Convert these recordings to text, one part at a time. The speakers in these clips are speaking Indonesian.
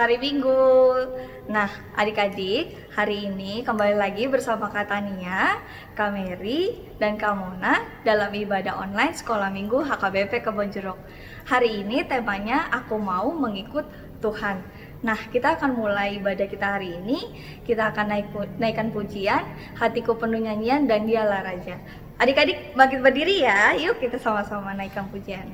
hari Minggu. Nah, adik-adik, hari ini kembali lagi bersama Kak Tania, Kak Mary, dan Kak Mona dalam ibadah online Sekolah Minggu HKBP Kebonjeruk. Hari ini temanya aku mau mengikut Tuhan. Nah, kita akan mulai ibadah kita hari ini. Kita akan naikkan pujian, hatiku penuh nyanyian dan dialah Raja. Adik-adik bangkit berdiri ya, yuk kita sama-sama naikkan pujian.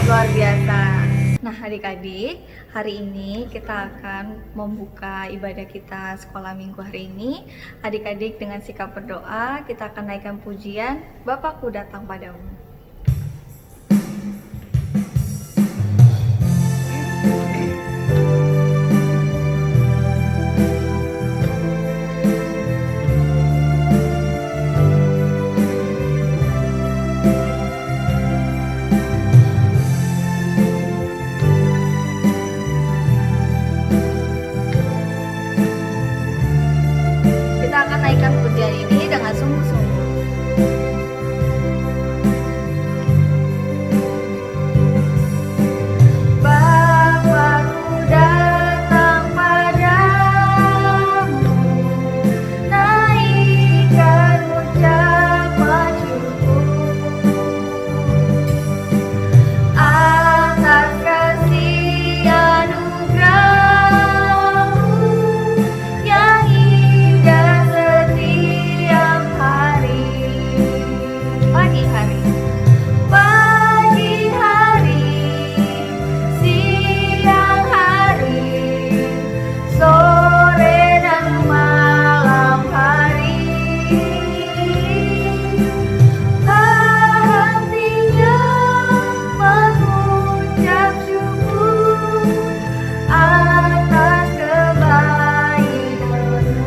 Luar biasa. Nah, adik-adik, hari ini kita akan membuka ibadah kita sekolah minggu hari ini. Adik-adik dengan sikap berdoa, kita akan naikkan pujian, Bapakku datang padamu. Ini dengan sungguh-sungguh.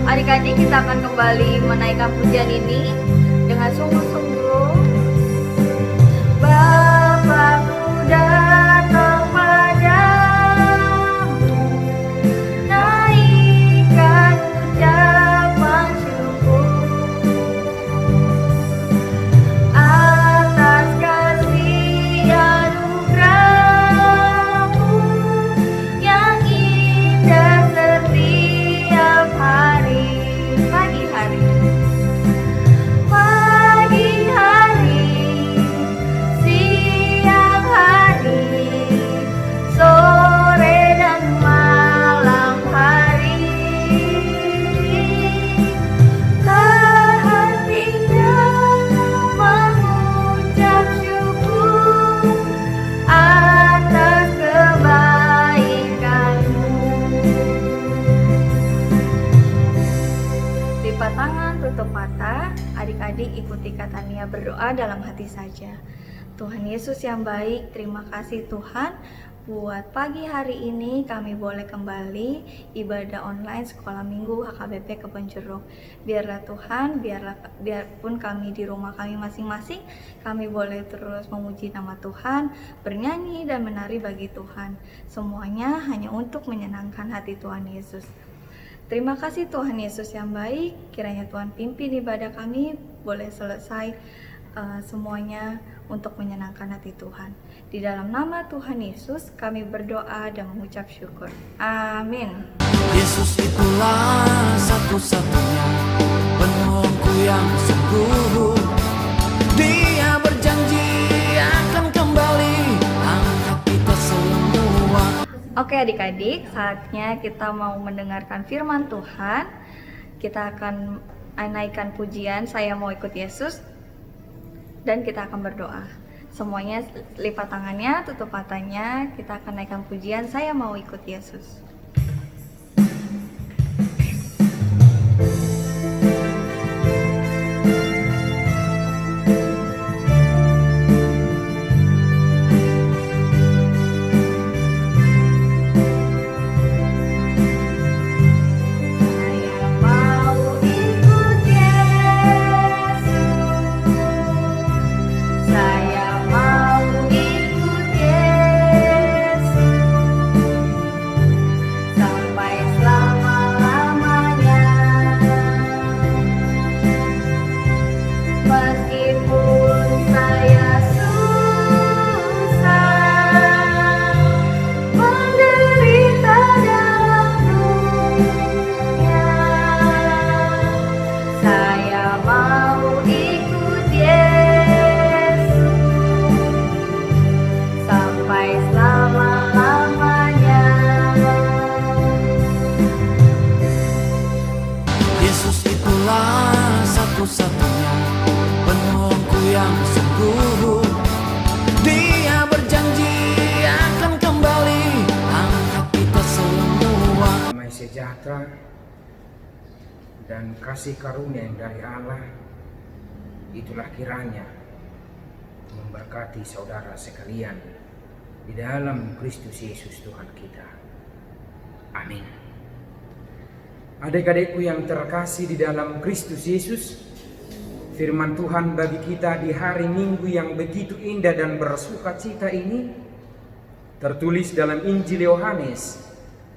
Adik-adik, kita akan kembali menaikkan pujian ini dengan sungguh-sungguh. Bapakku datang padamu, naikkan ucapan syukur atas kasih anugerah-Mu yang indah setiap hari. Pagi hari, siang hari, sore dan malam hari, hatinya mengucap syukur atas kebaikan-Mu. Lipat tangan, tutup mata, adik-adik ikuti Kak Tania berdoa dalam hati saja. Tuhan Yesus yang baik, terima kasih Tuhan buat pagi hari ini kami boleh kembali ibadah online sekolah minggu HKBP Kebonjeruk. Biarlah Tuhan, biarpun kami di rumah kami masing-masing, kami boleh terus memuji nama Tuhan, bernyanyi dan menari bagi Tuhan. Semuanya hanya untuk menyenangkan hati Tuhan Yesus. Terima kasih Tuhan Yesus yang baik, kiranya Tuhan pimpin ibadah kami boleh selesai semuanya untuk menyenangkan hati Tuhan. Di dalam nama Tuhan Yesus kami berdoa dan mengucap syukur. Amin. Yesus itulah satu-satunya penolongku yang sungguh. Dia berjanji akan kembali angkat kita semua. Oke adik-adik, saatnya kita mau mendengarkan firman Tuhan. Kita akan naikkan pujian Saya Mau Ikut Yesus, dan kita akan berdoa. Semuanya lipat tangannya, tutup matanya. Kita akan naikkan pujian Saya Mau Ikut Yesus. Satu-satunya penolongku yang sungguh. Dia berjanji akan kembali angkat kita semua. Damai sejahtera dan kasih karunia yang dari Allah itulah kiranya memberkati saudara sekalian di dalam Kristus Yesus Tuhan kita. Amin. Adik-adikku yang terkasih di dalam Kristus Yesus, firman Tuhan bagi kita di hari Minggu yang begitu indah dan bersukacita ini tertulis dalam Injil Yohanes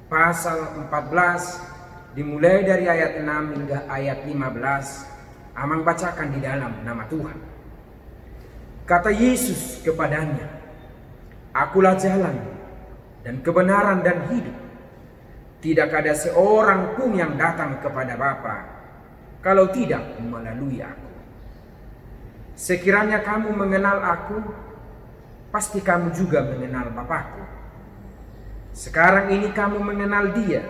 pasal 14 dimulai dari ayat 6 hingga ayat 15. Amang bacakan di dalam nama Tuhan. Kata Yesus kepadanya, "Akulah jalan dan kebenaran dan hidup. Tidak ada seorang pun yang datang kepada Bapa kalau tidak melalui Aku. Sekiranya kamu mengenal Aku, pasti kamu juga mengenal Bapakku. Sekarang ini kamu mengenal Dia,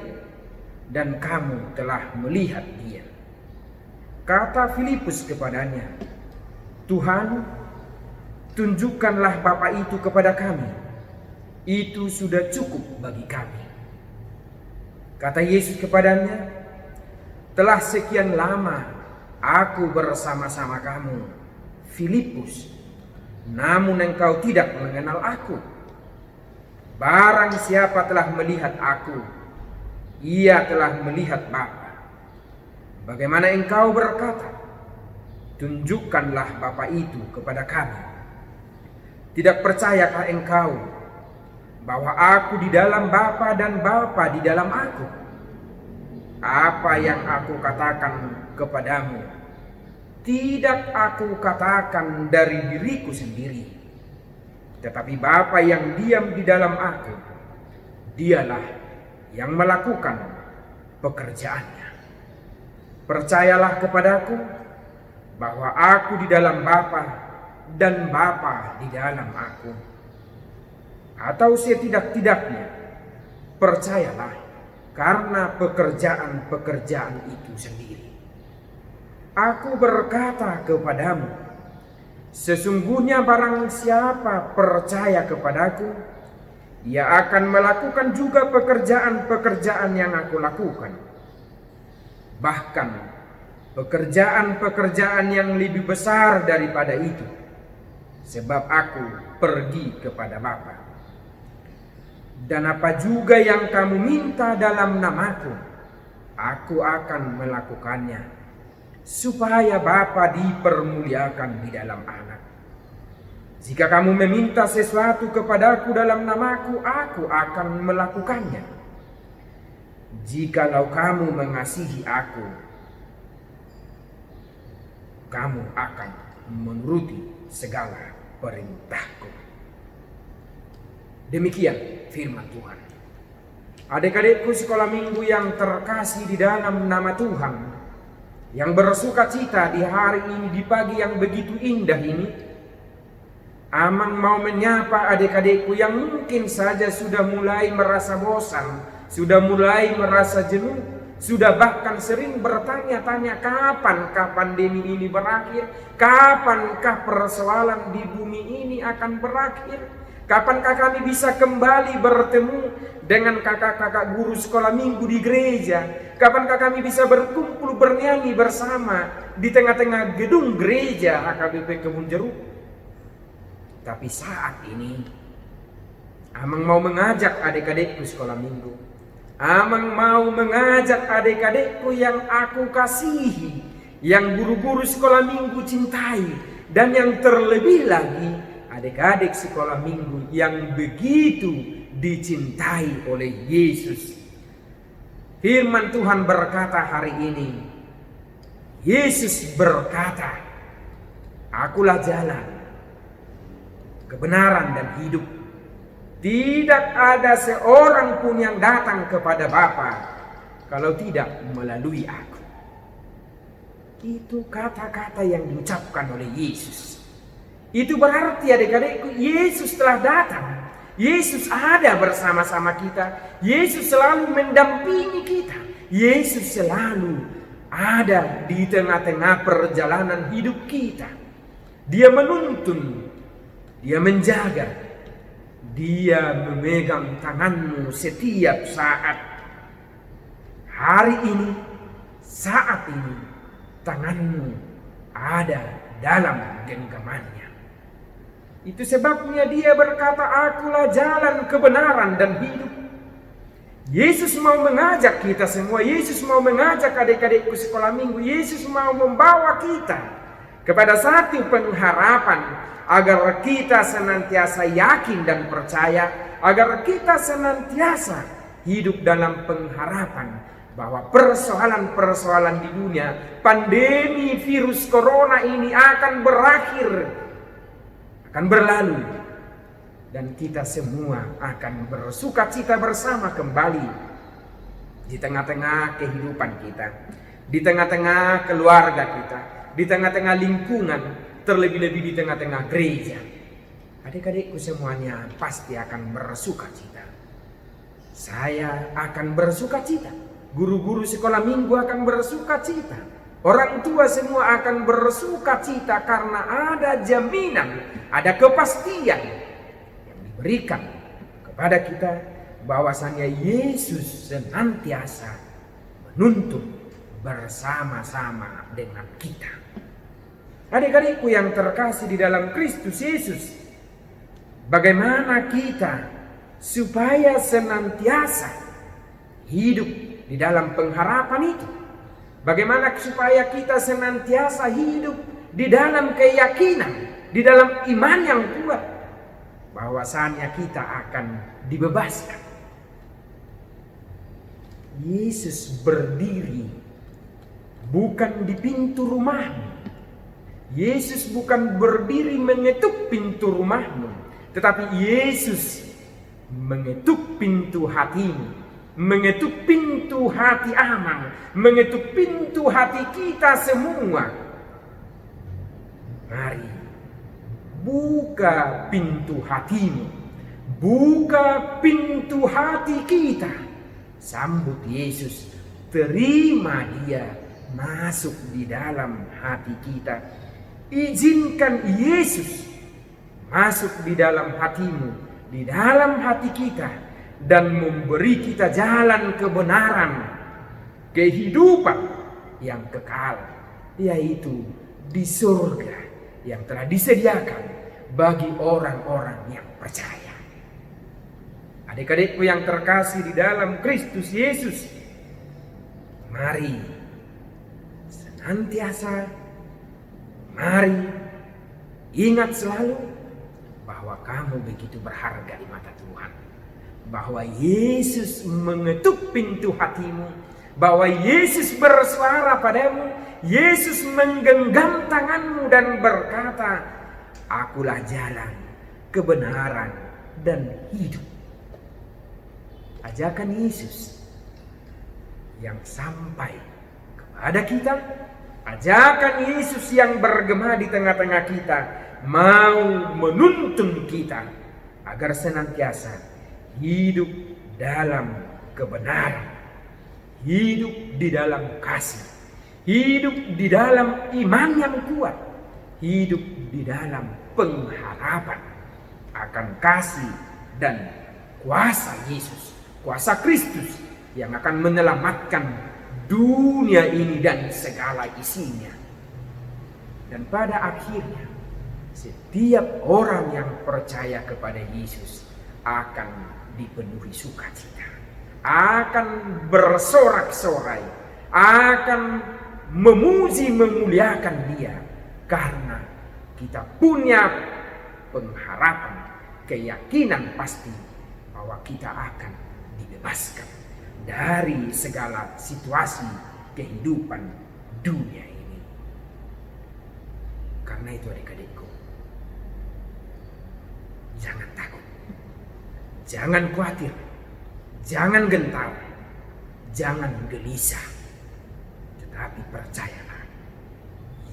dan kamu telah melihat Dia." Kata Filipus kepadanya, "Tuhan, tunjukkanlah Bapa itu kepada kami. Itu sudah cukup bagi kami." Kata Yesus kepadanya, "Telah sekian lama Aku bersama-sama kamu, Filipus, namun engkau tidak mengenal Aku. Barang siapa telah melihat Aku, ia telah melihat Bapa. Bagaimana engkau berkata, 'Tunjukkanlah Bapa itu kepada kami'? Tidak percayakah engkau bahwa Aku di dalam Bapa dan Bapa di dalam Aku? Apa yang Aku katakan kepadamu, tidak Aku katakan dari diriku sendiri, tetapi Bapa yang diam di dalam Aku, Dialah yang melakukan pekerjaannya. Percayalah kepadaku bahwa Aku di dalam Bapa dan Bapa di dalam Aku. Atau setidak-tidaknya percayalah karena pekerjaan-pekerjaan itu sendiri. Aku berkata kepadamu, sesungguhnya barang siapa percaya kepadaku, ia akan melakukan juga pekerjaan-pekerjaan yang Aku lakukan. Bahkan pekerjaan-pekerjaan yang lebih besar daripada itu, sebab aku pergi kepada Bapa. Dan apa juga yang kamu minta dalam namaku, aku akan melakukannya, supaya Bapa dipermuliakan di dalam Anak. Jika kamu meminta sesuatu kepadaku dalam namaku, aku akan melakukannya. Jikalau kamu mengasihi aku, kamu akan menuruti segala perintahku. Demikian firman Tuhan. Adik-adikku sekolah minggu yang terkasih di dalam nama Tuhan, yang bersuka cita di hari ini, di pagi yang begitu indah ini, Amang mau menyapa adik-adikku yang mungkin saja sudah mulai merasa bosan, sudah mulai merasa jenuh, sudah bahkan sering bertanya-tanya kapankah pandemi ini berakhir, kapankah persoalan di bumi ini akan berakhir, kapankah kami bisa kembali bertemu dengan kakak-kakak guru sekolah minggu di gereja, kapankah kami bisa berkumpul bernyanyi bersama di tengah-tengah gedung gereja HKBP Kebun Jeruk. Tapi saat ini Amang mau mengajak adik-adikku sekolah minggu, Amang mau mengajak adik-adikku yang aku kasihi, yang guru-guru sekolah minggu cintai, dan yang terlebih lagi adik-adik sekolah minggu yang begitu dicintai oleh Yesus. Firman Tuhan berkata hari ini, Yesus berkata, "Akulah jalan, kebenaran dan hidup. Tidak ada seorang pun yang datang kepada Bapa kalau tidak melalui aku." Itu kata-kata yang diucapkan oleh Yesus. Itu berarti adik-adikku, Yesus telah datang. Yesus ada bersama-sama kita. Yesus selalu mendampingi kita. Yesus selalu ada di tengah-tengah perjalanan hidup kita. Dia menuntun, Dia menjaga, Dia memegang tanganmu setiap saat. Hari ini, saat ini, tanganmu ada dalam genggamannya. Itu sebabnya Dia berkata, "Akulah jalan, kebenaran, dan hidup." Yesus mau mengajak kita semua. Yesus mau mengajak adik-adikku sekolah minggu. Yesus mau membawa kita kepada satu pengharapan, agar kita senantiasa yakin dan percaya, agar kita senantiasa hidup dalam pengharapan bahwa persoalan-persoalan di dunia, pandemi virus corona ini akan berakhir, akan berlalu, dan kita semua akan bersuka cita bersama kembali di tengah-tengah kehidupan kita, di tengah-tengah keluarga kita, di tengah-tengah lingkungan, terlebih-lebih di tengah-tengah gereja. Adik-adikku semuanya pasti akan bersuka cita. Saya akan bersuka cita. Guru-guru sekolah minggu akan bersuka cita. Orang tua semua akan bersuka cita karena ada jaminan, ada kepastian yang diberikan kepada kita bahwasannya Yesus senantiasa menuntun bersama-sama dengan kita. Adik-adikku yang terkasih di dalam Kristus Yesus, bagaimana kita supaya senantiasa hidup di dalam pengharapan itu? Bagaimana supaya kita senantiasa hidup di dalam keyakinan, di dalam iman yang kuat, bahwasannya kita akan dibebaskan? Yesus berdiri bukan di pintu rumahmu. Yesus bukan berdiri mengetuk pintu rumahmu, tetapi Yesus mengetuk pintu hatimu, mengetuk pintu hati Amang, mengetuk pintu hati kita semua. Mari, buka pintu hatimu, buka pintu hati kita. Sambut Yesus, terima Dia masuk di dalam hati kita. Izinkan Yesus masuk di dalam hatimu, di dalam hati kita, dan memberi kita jalan kebenaran, kehidupan yang kekal, yaitu di surga yang telah disediakan bagi orang-orang yang percaya. Adik-adikku yang terkasih di dalam Kristus Yesus, mari senantiasa, mari ingat selalu bahwa kamu begitu berharga di mata Tuhan. Bahwa Yesus mengetuk pintu hatimu, bahwa Yesus bersuara padamu, Yesus menggenggam tanganmu dan berkata, "Akulah jalan, kebenaran, dan hidup." Ajakan Yesus yang sampai kepada kita, ajakan Yesus yang bergema di tengah-tengah kita, mau menuntun kita agar senantiasa hidup dalam kebenaran, hidup di dalam kasih, hidup di dalam iman yang kuat, hidup di dalam pengharapan akan kasih dan kuasa Yesus, kuasa Kristus yang akan menyelamatkan dunia ini dan segala isinya. Dan pada akhirnya setiap orang yang percaya kepada Yesus akan dipenuhi sukacita, akan bersorak-sorai, akan memuji memuliakan Dia, karena kita punya pengharapan, keyakinan pasti bahwa kita akan dibebaskan dari segala situasi kehidupan dunia ini. Karena itu adik-adikku, jangan takut, jangan khawatir, jangan gentar, jangan gelisah, tetapi percayalah,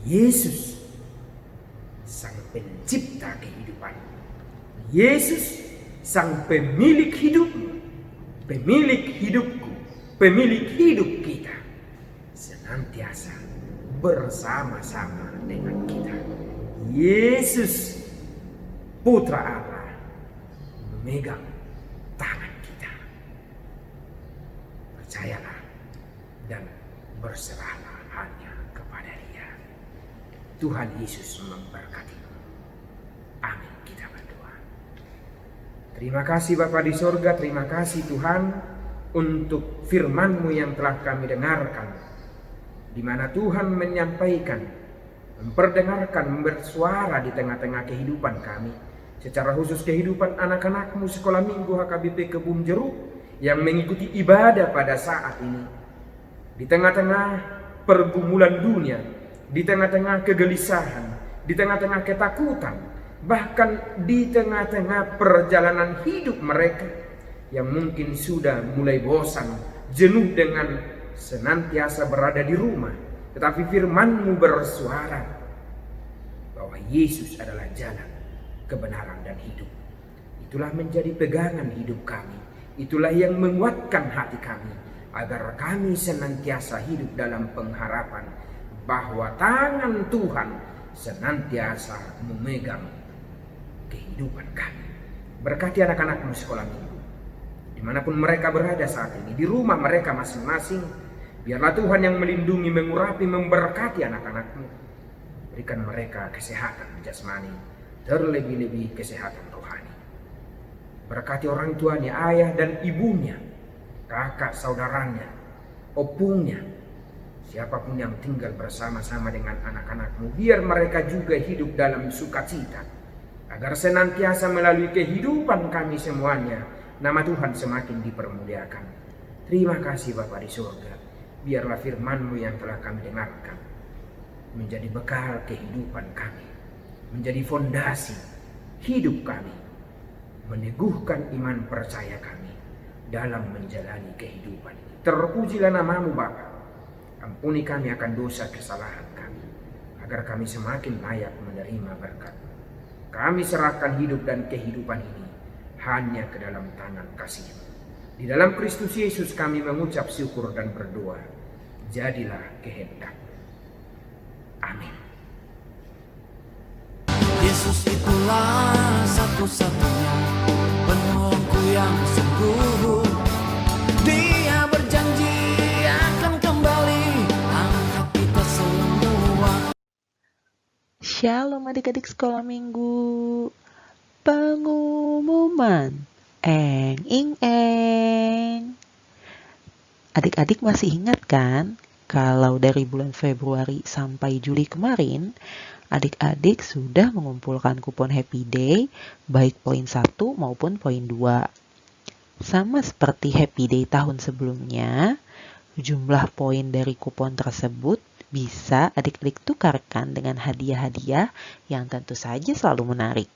Yesus sang pencipta kehidupan, Yesus sang pemilik hidupmu, pemilik hidupku, pemilik hidup kita, senantiasa bersama-sama dengan kita. Yesus Putra Allah memegang tangan kita. Percayalah dan berserahlah hanya kepada Dia. Tuhan Yesus memberkatimu. Amin. Kita berdoa. Terima kasih Bapa di sorga, terima kasih Tuhan untuk firman-Mu yang telah kami dengarkan, di mana Tuhan menyampaikan, memperdengarkan, bersuara di tengah-tengah kehidupan kami, secara khusus kehidupan anak-anak-Mu sekolah minggu HKBP Kebun Jeruk yang mengikuti ibadah pada saat ini. Di tengah-tengah pergumulan dunia, di tengah-tengah kegelisahan, di tengah-tengah ketakutan, bahkan di tengah-tengah perjalanan hidup mereka yang mungkin sudah mulai bosan, jenuh dengan senantiasa berada di rumah. Tetapi firman-Mu bersuara bahwa Yesus adalah jalan, kebenaran, dan hidup. Itulah menjadi pegangan hidup kami. Itulah yang menguatkan hati kami, agar kami senantiasa hidup dalam pengharapan bahwa tangan Tuhan senantiasa memegang kehidupan kami. Berkati anak-anak-Mu sekolah minggu, dimanapun mereka berada saat ini, di rumah mereka masing-masing. Biarlah Tuhan yang melindungi, mengurapi, memberkati anak-anak-Mu. Berikan mereka kesehatan jasmani, terlebih-lebih kesehatan rohani. Berkati orang tuanya, ayah dan ibunya, kakak saudaranya, opungnya, siapapun yang tinggal bersama-sama dengan anak-anak-Mu. Biar mereka juga hidup dalam sukacita, agar senantiasa melalui kehidupan kami semuanya, nama Tuhan semakin dipermuliakan. Terima kasih Bapa di surga. Biarlah firman-Mu yang telah kami dengarkan menjadi bekal kehidupan kami, menjadi fondasi hidup kami, meneguhkan iman percaya kami dalam menjalani kehidupan ini. Terpujilah nama-Mu Bapa. Ampuni kami akan dosa kesalahan kami, agar kami semakin layak menerima berkat. Kami serahkan hidup dan kehidupan ini hanya ke dalam tangan kasih-Mu. Di dalam Kristus Yesus kami mengucap syukur dan berdoa. Jadilah kehendak-Mu. Amin. Yesus itulah satu-satunya penolongku yang sungguh. Dia berjanji akan kembali angkat kita semua. Shalom adik-adik sekolah minggu. Pengumuman. Eng ing eng. Adik-adik masih ingat kan? Kalau dari bulan Februari sampai Juli kemarin, adik-adik sudah mengumpulkan kupon Happy Day, baik poin 1 maupun poin 2. Sama seperti Happy Day tahun sebelumnya, jumlah poin dari kupon tersebut bisa adik-adik tukarkan dengan hadiah-hadiah yang tentu saja selalu menarik.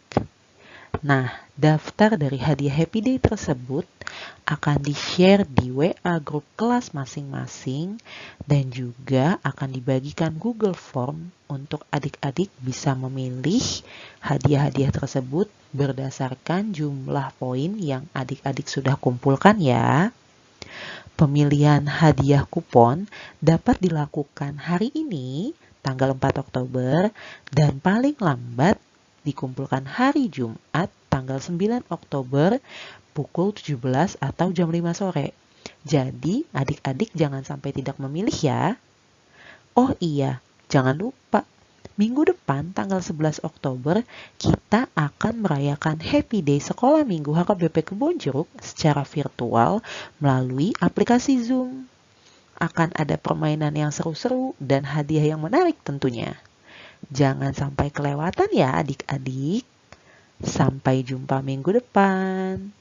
Nah, daftar dari hadiah Happy Day tersebut akan di-share di WA grup kelas masing-masing dan juga akan dibagikan Google Form untuk adik-adik bisa memilih hadiah-hadiah tersebut berdasarkan jumlah poin yang adik-adik sudah kumpulkan ya. Pemilihan hadiah kupon dapat dilakukan hari ini, tanggal 4 Oktober, dan paling lambat dikumpulkan hari Jumat, tanggal 9 Oktober, pukul 17 atau jam 5 sore. Jadi, adik-adik jangan sampai tidak memilih ya. Oh iya, jangan lupa, minggu depan, tanggal 11 Oktober, kita akan merayakan Happy Day Sekolah Minggu HKBP Kebonjeruk secara virtual melalui aplikasi Zoom. Akan ada permainan yang seru-seru dan hadiah yang menarik tentunya. Jangan sampai kelewatan ya adik-adik. Sampai jumpa minggu depan.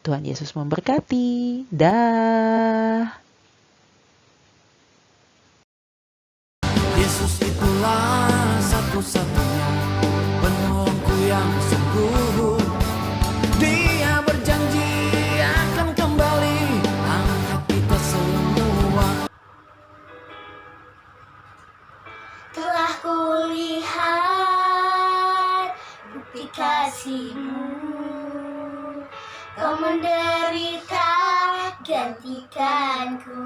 Tuhan Yesus memberkati. Dah. Yesus itulah satu-satunya penolongku yang sungguh. Dia berjanji akan kembali angkat kita semua. Telah kulihat bukti kasih-Mu, Kau menderita gantikanku.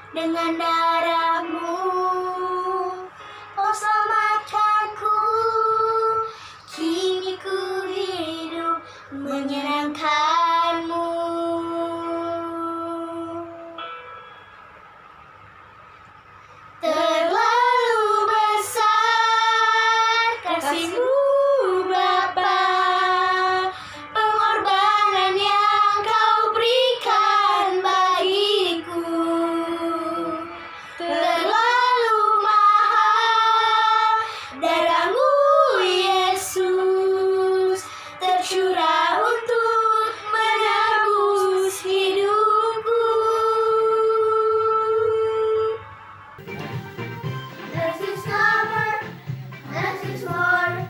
Dengan darah-Mu Kau selamatkanku. Kini ku hidup menyenangkan-Mu. Terlalu besar kasih-Mu Bapa, pengorbanan yang Kau berikan bagiku. Terlalu mahal darah-Mu Yesus, tercurah untuk menebus hidupku. Less is summer, less is more,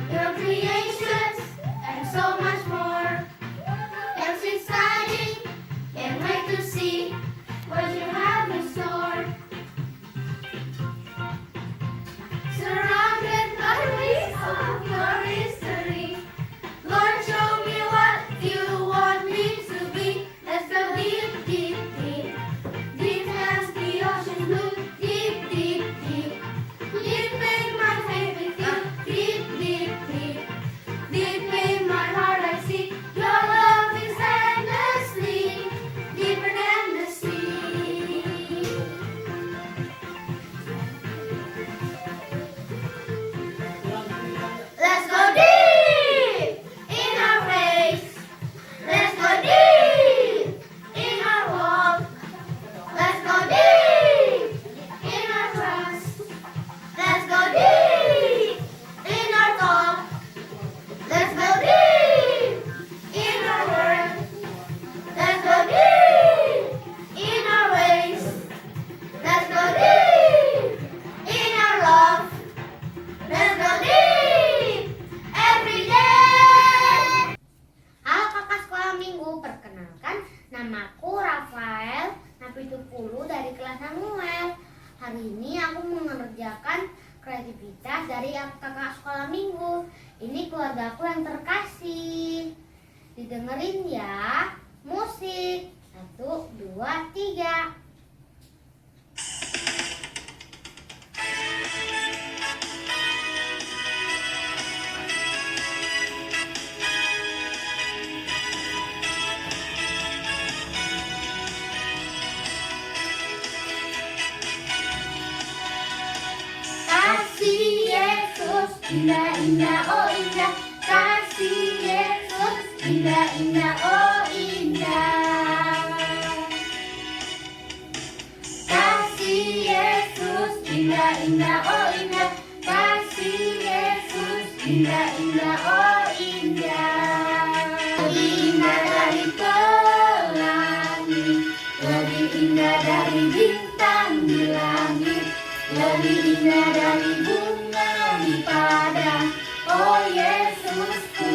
your creations and so much more. Less exciting, can't wait to see what you have in store. Surrounded by waves of your history, Lord, show me what you want me to be. Let's go deep, deep, deep, deep as the ocean blue. Deep, deep, deep, deep in my faith with you. Deep, deep, deep, deep in my heart I see your love is endlessly deeper than the sea. Let's go deep in our faith. Let's go deep in our walk. Let's go deep in our trust. Let's go deep in our talk. Let's go deep in our word. Let's go deep in our ways. Let's go deep in our love. Let's go deep every day. Halo kakak sekolah minggu, perkenalkan namaku Rafael Napitupulu dari kelas Samuel. Hari ini aku mengerjakan kreativitas dari kakak sekolah minggu. Ini keluargaku yang terkasih. Didengerin ya. Musik 1, 2, 3. indah indah oh indah, kasih Yesus indah indah oh indah, kasih Yesus indah indah oh indah, kasih Yesus indah indah oh indah, lebih indah dari pelangi, lebih indah dari bintang di langit, lebih indah dari bunga di padang, oh Yesusku.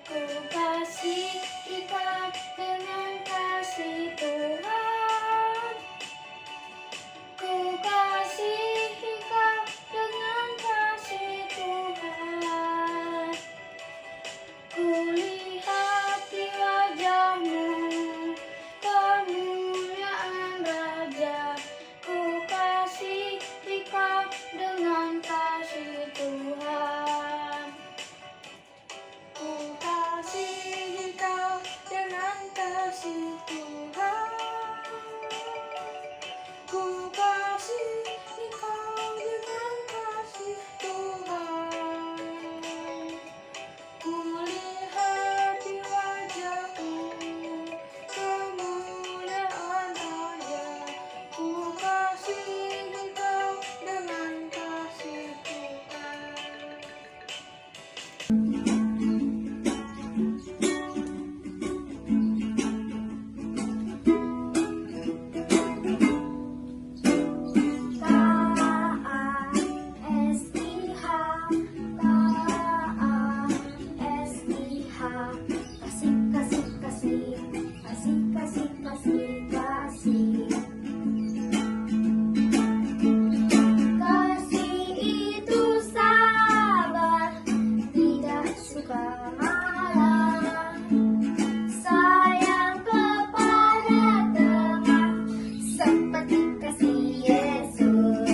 Ku kasih ikat dengan kasih Tuhan, ku kasih ikat dengan kasih Tuhan, ku lihat di wajahmu kemuliaan Raja, ku kasih ikat dengan kasih Tuhan, ku kasih ikat dengan kasih Tuhan, ku kasih ikat dengan kasih Tuhan, ku lihat di wajahmu kemuliaan Raja, ku kasih engkau dengan kasih Tuhan. Kasih, kasih, kasih, kasih, kasih, kasih, kasih. Kasih itu sabar, tidak suka marah, sayang kepada teman, seperti kasih Yesus.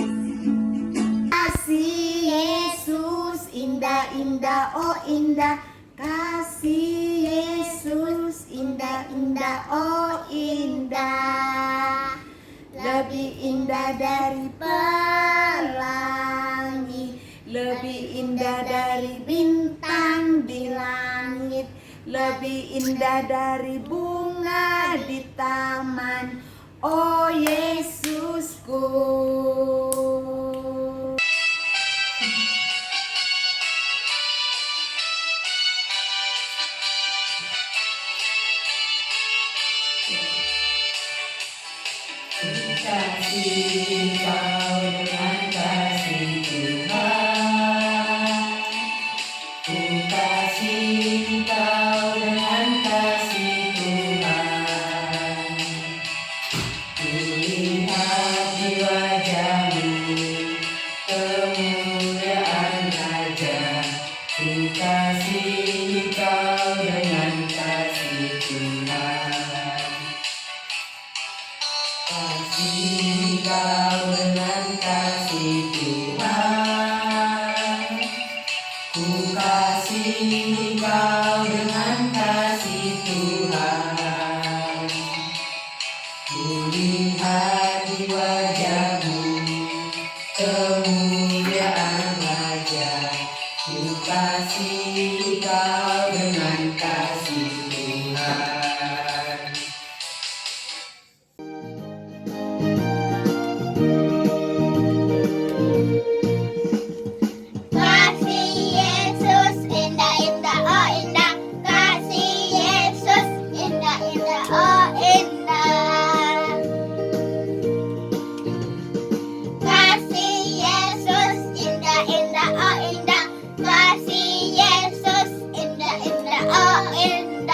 Kasih Yesus indah indah oh indah, kasih Yesus indah indah oh indah, lebih indah dari pelangi, lebih indah dari bintang di langit, lebih indah dari bunga di taman, oh Yesusku. Kasih kau dengan kasih Tuhan, ku kasih kau dengan kasih Tuhan, ku lihat di wajahmu kemuliaan Raja, ku kasih kau dengan kasih Tuhan. Kasih kau dengan kasih Tuhan, ku kasih kau dengan kasih Tuhan, ku lihat di wajahmu kemuliaan Raja, ku kasih kau dengan kasih Tuhan. Kasih Yesus indah indah oh indah, kasih Yesus indah indah oh indah, kasih Yesus indah indah oh indah, kasih Yesus indah indah oh indah.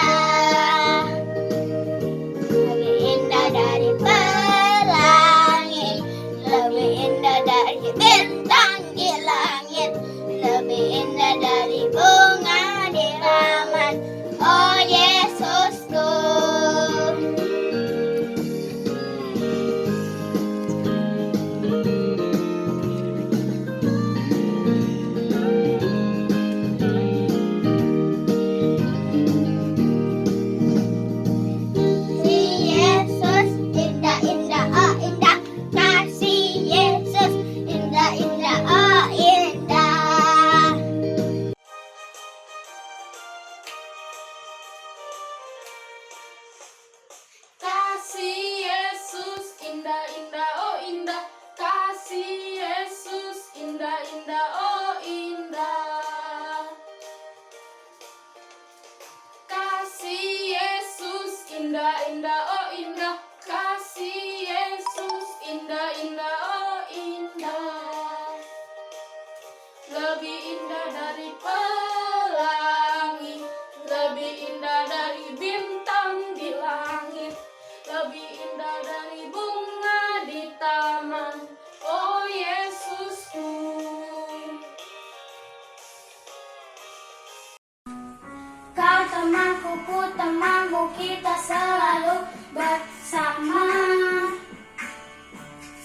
kuku temanmu kita selalu bersama.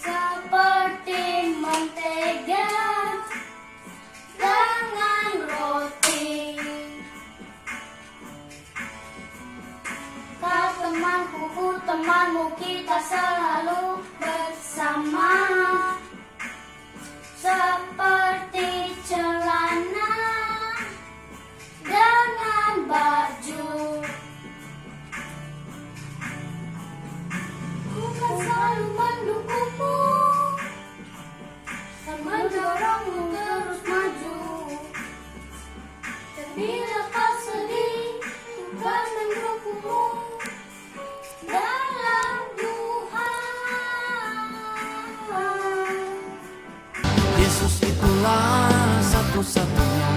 Seperti mentega dengan roti. Kau temanku, ku temanmu, kita selalu bersama. Seperti celana dengan baju. Ku kan selalu mendukungmu dan mendorongmu terus maju. Dan bila kau sedih, ku kan mendukungmu dalam Tuhan. Yesus itulah satu-satunya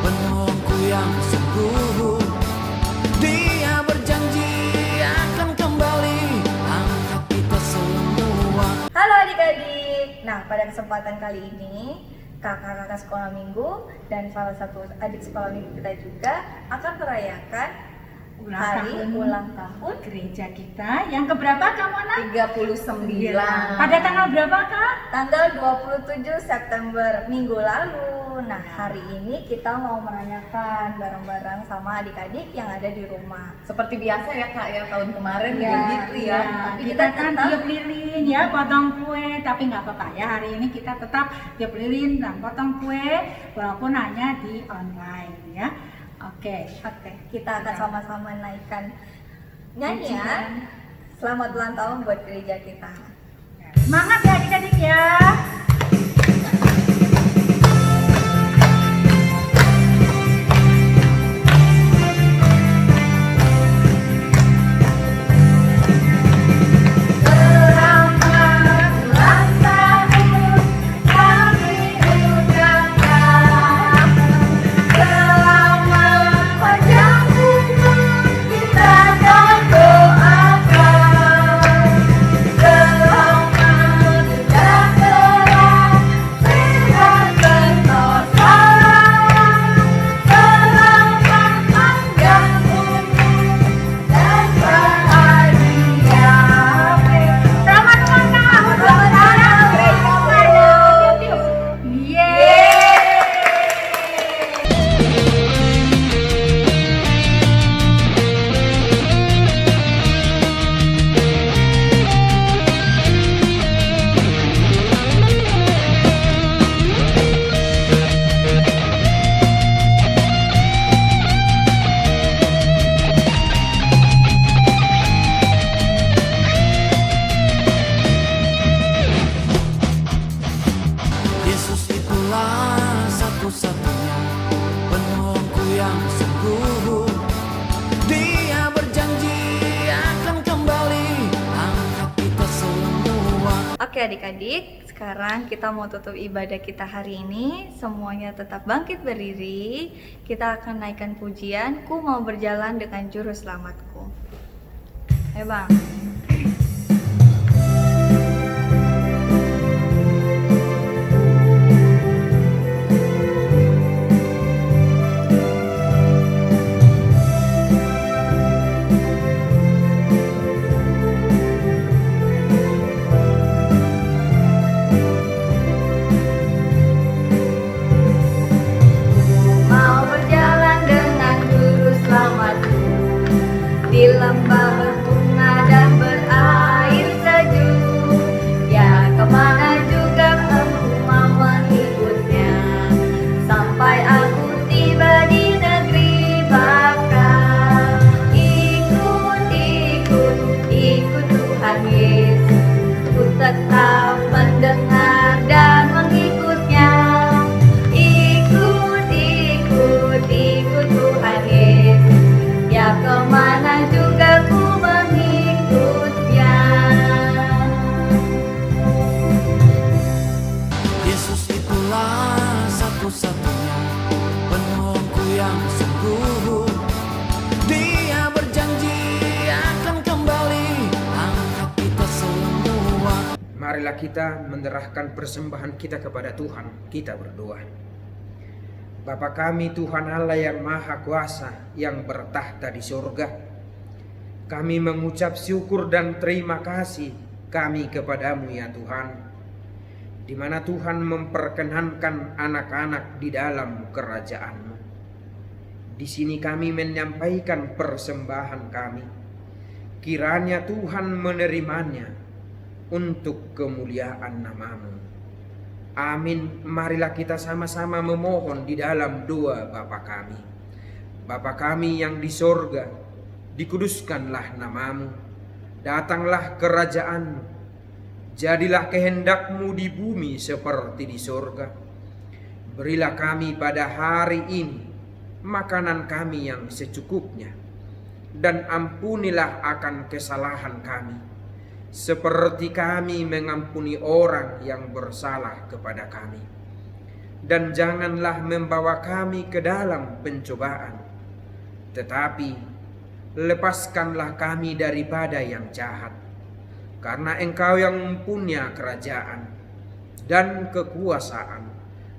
penolongku yang sungguh. Dia berjanji akan kembali angkat kita semua. Halo adik-adik. Nah, pada kesempatan kali ini kakak-kakak sekolah minggu dan salah satu adik sekolah minggu kita juga akan merayakan hari ulang tahun gereja kita yang keberapa kamu anak? 39. Pada tanggal berapa kak? Tanggal 27 September minggu lalu. Nah, hari ini kita mau merayakan bareng-bareng sama adik-adik yang ada di rumah. Seperti biasa ya Kak ya, tahun kemarin juga gitu ya. Tapi Kita kan tiup lilin ya, potong kue, tapi nggak apa-apa ya. Hari ini kita tetap tiup lilin dan potong kue walaupun hanya di online ya. Oke. kita akan sama-sama naikkan nyanyian selamat ulang tahun buat gereja kita. Semangat ya adik-adik ya. Yesus itulah satu-satunya penolongku yang sungguh. Dia berjanji akan kembali angkat kita semua. Oke adik-adik, sekarang kita mau tutup ibadah kita hari ini. Semuanya tetap bangkit berdiri. Kita akan naikkan pujian, ku mau berjalan dengan juru selamatku. Ayo Bang. Mau berjalan dengan juru selamatku di lembah berbunga dan berair sejuk. Ya kemana juga aku mau mengikutnya, sampai aku tiba di negeri bakal. Ikut Tuhan Yesus, ku tetap mendengar dan mengikutnya. Ikut Tuhan Yesus, ya kemana juga ku mengikutnya. Yesus itulah satu-satunya penolongku yang sungguh. Dia berjanji akan kembali angkat kita semua. Marilah kita menyerahkan persembahan kita kepada Tuhan. Kita berdoa. Bapa kami Tuhan Allah yang Maha Kuasa yang bertahta di surga, kami mengucap syukur dan terima kasih kami kepadamu ya Tuhan, di mana Tuhan memperkenankan anak-anak di dalam kerajaan-Mu. Di sini kami menyampaikan persembahan kami. Kiranya Tuhan menerimanya untuk kemuliaan nama-Mu. Amin. Marilah kita sama-sama memohon di dalam doa Bapa kami. Bapa kami yang di sorga, dikuduskanlah nama-Mu. Datanglah kerajaan-Mu. Jadilah kehendak-Mu di bumi seperti di sorga. Berilah kami pada hari ini makanan kami yang secukupnya, dan ampunilah akan kesalahan kami, seperti kami mengampuni orang yang bersalah kepada kami. Dan janganlah membawa kami ke dalam pencobaan, tetapi lepaskanlah kami daripada yang jahat. Karena Engkau yang mempunyai kerajaan dan kekuasaan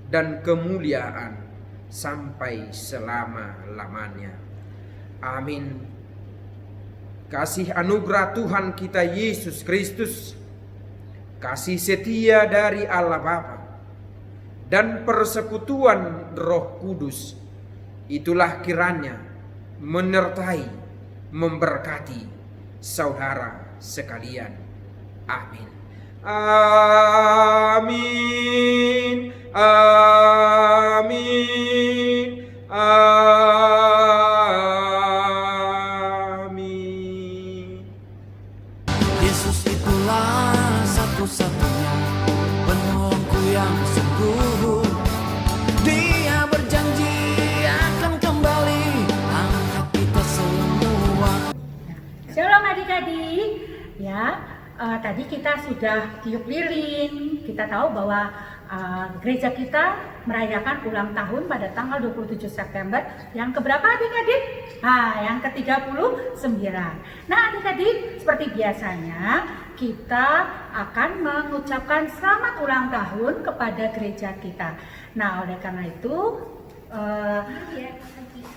dan kemuliaan sampai selama-lamanya. Amin. Kasih anugerah Tuhan kita Yesus Kristus, kasih setia dari Allah Bapa, dan persekutuan Roh Kudus, itulah kiranya menyertai, memberkati saudara sekalian. Amin. Amin. Amin. Amin. Yesus itulah satu-satunya penolongku yang sungguh. Dia berjanji akan kembali angkat kita semua. Shalom adik-adik, ya tadi kita sudah tiup lilin. Kita tahu bahwa gereja kita merayakan ulang tahun pada tanggal 27 September yang keberapa adik-adik? Yang ke-39. Nah adik-adik, seperti biasanya kita akan mengucapkan selamat ulang tahun kepada gereja kita. Nah oleh karena itu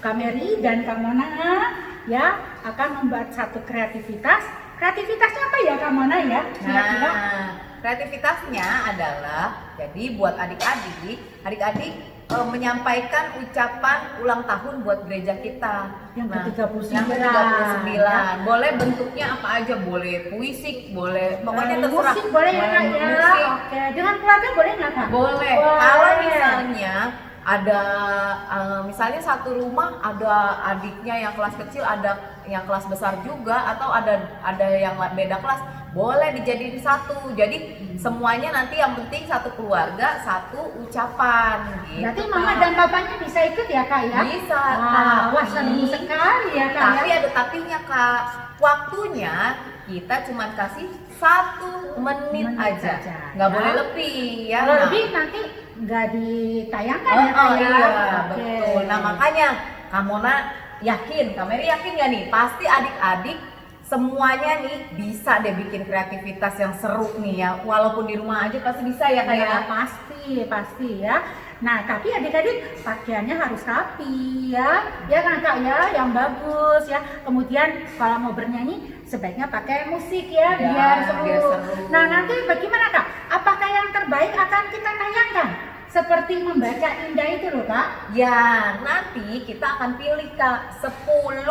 Kak Mary dan Kak Mona ya akan membuat satu kreativitas. Kreativitasnya apa ya Kak Mona ya? Kira-kira? Kreativitasnya adalah, jadi buat adik-adik menyampaikan ucapan ulang tahun buat gereja kita Yang ke-39. Yang ke-39 boleh bentuknya apa aja, boleh puisi, boleh pokoknya terserah. Musik boleh ya Kak ya? Musik. Oke, dengan keluarga boleh nggak Kak? Boleh. Boleh. Kalau misalnya ada misalnya satu rumah ada adiknya yang kelas kecil, ada yang kelas besar juga, atau ada yang beda kelas, boleh dijadiin satu. Jadi semuanya nanti yang penting satu keluarga satu ucapan gitu. Berarti mama dan bapaknya bisa ikut ya Kak ya? Bisa. Wah seru sekali ya Kak Tapi ya? ada tapinya Kak. Waktunya kita cuma kasih 1 menit aja. Nggak ya. boleh lebih ya. Kalau Nah. lebih nanti nggak ditayangkan ya Kak ya? Iya, Oke. betul. Nah makanya Kak Mona yakin, Kak Mary yakin gak nih? Pasti adik-adik semuanya nih bisa deh bikin kreativitas yang seru nih ya. Walaupun di rumah aja pasti bisa ya Kak ya? Pasti ya. Nah tapi adik-adik pakaiannya harus rapi ya kan Kak ya, yang bagus ya. Kemudian kalau mau bernyanyi sebaiknya pakai musik ya, biar seru. Nah nanti bagaimana Kak? Apakah yang terbaik akan kita tayangkan? Seperti membaca indah itu loh Kak. Ya, nanti kita akan pilih Kak 10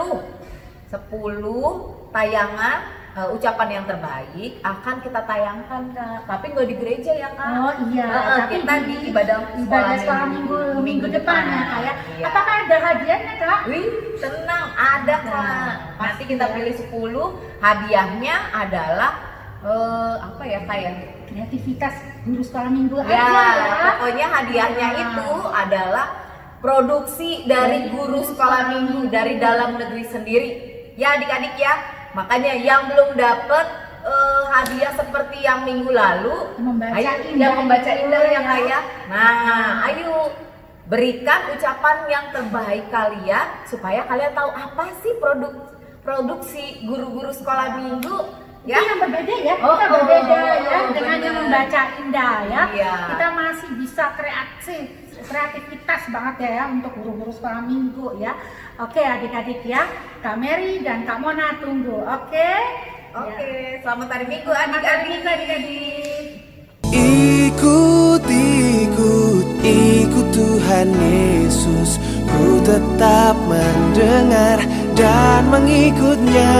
tayangan ucapan yang terbaik akan kita tayangkan Kak. Tapi nggak di gereja ya Kak. Oh iya, tapi kita di ibadah sekolah minggu depan ya Kak ya. Iya. Apakah ada hadiahnya Kak? Wih, tenang, ada Kak. Nanti kita pilih 10, hadiahnya adalah apa ya Kak ya? Kreativitas guru sekolah minggu Ya, aja ya. pokoknya hadiahnya itu adalah produksi dari guru sekolah minggu dari dalam negeri sendiri. Ya adik-adik ya, makanya yang belum dapat hadiah seperti yang minggu lalu, Membaca ayo, indah yang membaca itu indah ya ya. Kak ya. Nah, ayo berikan ucapan yang terbaik kalian supaya kalian tahu apa sih produksi guru-guru sekolah minggu. Itu yang berbeda ya, kita berbeda ya dengan yang membaca indah ya. Iya. Kita masih bisa kreativitas banget ya untuk guru-guru sekolah minggu ya. Oke adik-adik ya, Kak Mary dan Kak Mona tunggu. Oke? Oke, selamat hari Minggu adik-adik. Ikut, ikut Tuhan Yesus. Ku tetap mendengar dan mengikutnya.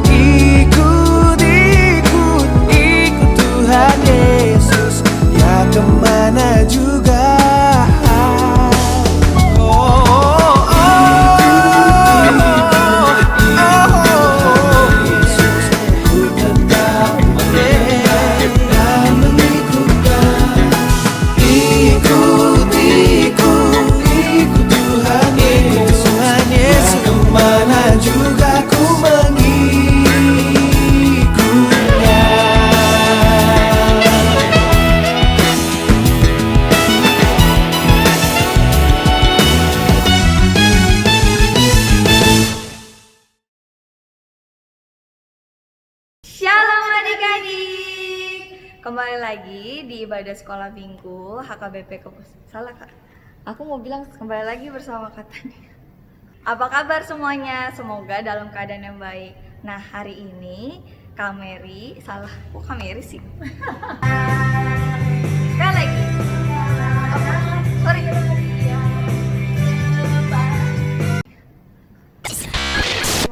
Ikut Tuhan Yesus. Ya kemana juga. Shalom adik-adik. Kembali lagi di ibadah sekolah minggu HKBP Salah Kak. Aku mau bilang kembali lagi bersama Kak Tania. Apa kabar semuanya? Semoga dalam keadaan yang baik. Nah, hari ini Kak Mary, kok Kak Mary sih?